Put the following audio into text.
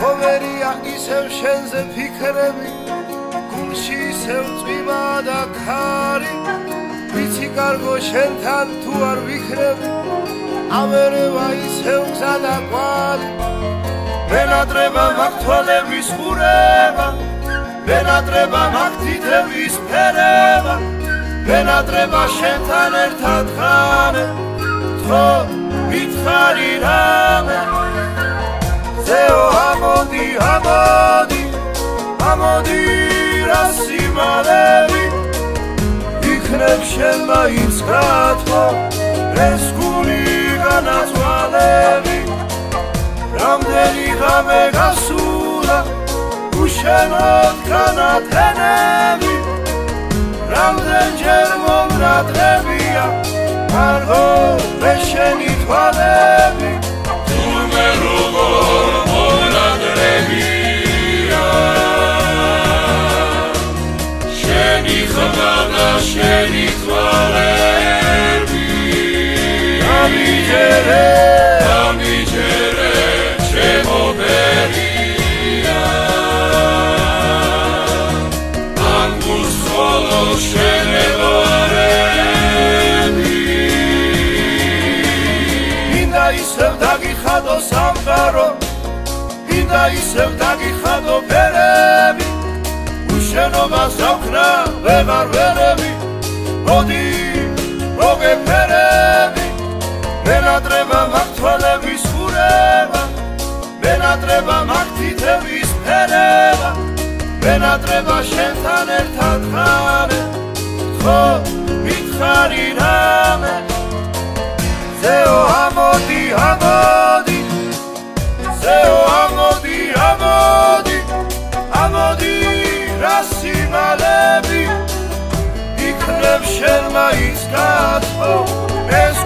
ცხოვერია ისევ შენზე ფიქრები გულში ისევ წვიმა და ქარი ვიცი კარგო შენთან თუ არ ვიქრები ამერევა ისევ გზა და კვალი მენატრება მაქვს თვალების ყურება მენატრება მაქვს თითების ფერება მენატრება შენთან ერთად ხანე თქო მითხარი რამე ზეო ამოდი ამოდი ამოდი რა სიმალები იქნებ შენ მაინც გათმო ეს გული განაზვალები რამდენი ღამე გასულა უშენოდ განათენები რამდენჯერ მომრატებია მარღო ეს შენი თვალები თურმე როგორ მომრატებია შენი ხმა და შენი თვალები ამიჯერე ამიჯერე ჩემო ბერია ამ გულს ხოლო შენებარები მინდა ისევ დაგიხადო სამყარო მინდა ისევ დაგიხადო ფერები უშენობას დავქნა ვეღარ ვერები მოდი მოგეფერები მენატრება მაქვს თვალების ყურება მენატრება მაქვს თითების ფერება მენატრება შენთან ერთად ხანე თქო მითხარი რამე ზეო ამოდი ამოდი ზეო ამოდი ამოდი ამოდი რა სიმალები იქნებ შენ მაინც გათმო ეს